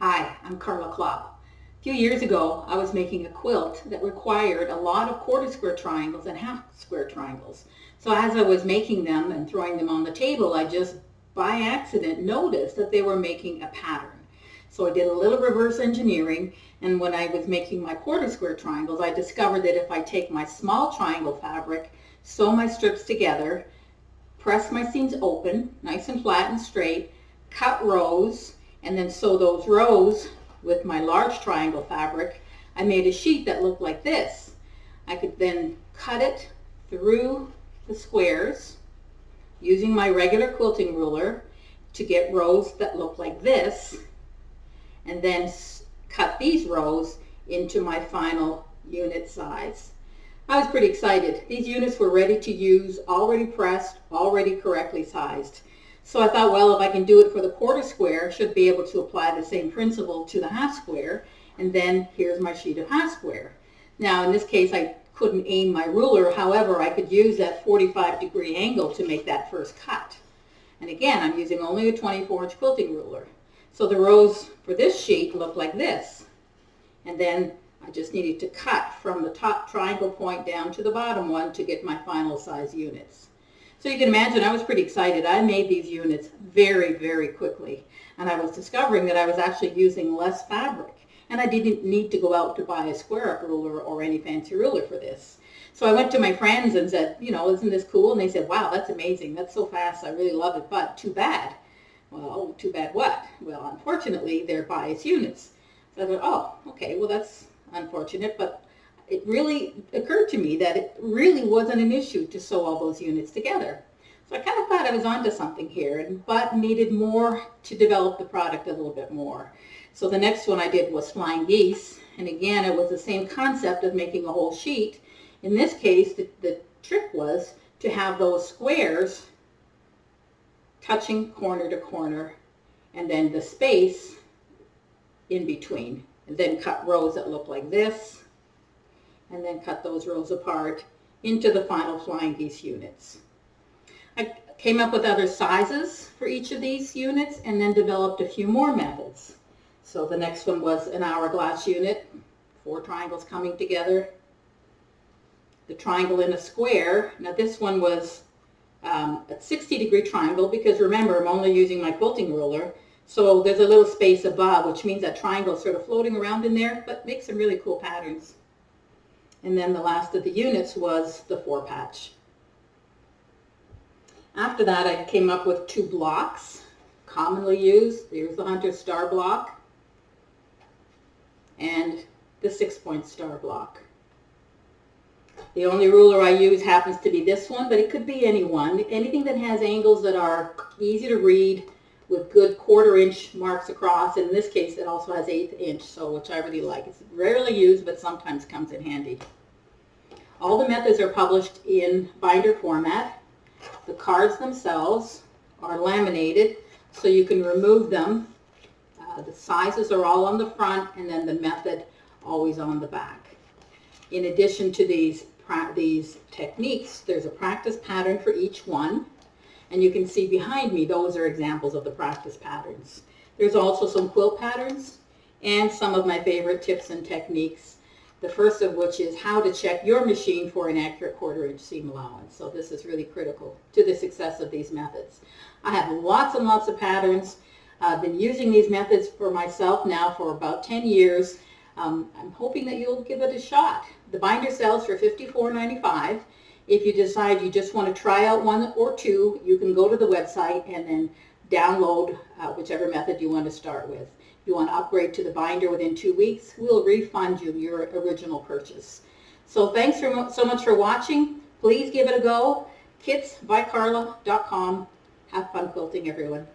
Hi, I'm Carla Klopp. A few years ago, I was making a quilt that required a lot of quarter square triangles and half square triangles. So as I was making them and throwing them on the table, I just by accident noticed that they were making a pattern. So I did a little reverse engineering, and when I was making my quarter square triangles, I discovered that if I take my small triangle fabric, sew my strips together, press my seams open, nice and flat and straight, cut rows, and then sew those rows with my large triangle fabric, I made a sheet that looked like this. I could then cut it through the squares using my regular quilting ruler to get rows that look like this, and then cut these rows into my final unit size. I was pretty excited. These units were ready to use, already pressed, already correctly sized. So I thought, well, if I can do it for the quarter square, I should be able to apply the same principle to the half square, and then here's my sheet of half square. Now in this case I couldn't aim my ruler, however I could use that 45-degree angle to make that first cut. And again, I'm using only a 24-inch quilting ruler. So the rows for this sheet look like this. And then I just needed to cut from the top triangle point down to the bottom one to get my final size units. So you can imagine I was pretty excited. I made these units very, very quickly. And I was discovering that I was actually using less fabric. And I didn't need to go out to buy a square up ruler or any fancy ruler for this. So I went to my friends and said, you know, isn't this cool? And they said, wow, that's amazing. That's so fast. I really love it, but too bad. Well, too bad what? Well, unfortunately, they're bias units. So I thought, oh, okay, well, that's unfortunate, but it really occurred to me that it really wasn't an issue to sew all those units together. So I kind of thought I was onto something here, but needed more to develop the product a little bit more. So the next one I did was Flying Geese, and again, it was the same concept of making a whole sheet. In this case, the trick was to have those squares touching corner to corner, and then the space in between, and then cut rows that look like this, and then cut those rows apart into the final Flying Geese units. I came up with other sizes for each of these units and then developed a few more methods. So the next one was an hourglass unit, 4 triangles coming together, the triangle in a square. Now this one was a 60-degree triangle because remember, I'm only using my quilting ruler. So there's a little space above, which means that triangle is sort of floating around in there, but makes some really cool patterns. And then the last of the units was the 4-patch. After that, I came up with 2 blocks, commonly used. Here's the Hunter star block and the 6-point star block. The only ruler I use happens to be this one, but it could be any one. Anything that has angles that are easy to read with good 1/4 inch marks across. In this case, it also has 1/8 inch, so which I really like. It's rarely used, but sometimes comes in handy. All the methods are published in binder format. The cards themselves are laminated, so you can remove them. The sizes are all on the front, and then the method always on the back. In addition to these techniques, there's a practice pattern for each one. And you can see behind me, those are examples of the practice patterns. There's also some quilt patterns and some of my favorite tips and techniques. The first of which is how to check your machine for an accurate 1/4 inch seam allowance. So this is really critical to the success of these methods. I have lots and lots of patterns. I've been using these methods for myself now for about 10 years. I'm hoping that you'll give it a shot. The binder sells for $54.95. If you decide you just want to try out 1 or 2, you can go to the website and then download whichever method you want to start with. If you want to upgrade to the binder within 2 weeks, we'll refund you your original purchase. So thanks so much for watching. Please give it a go. kitsbycarla.com. Have fun quilting, everyone.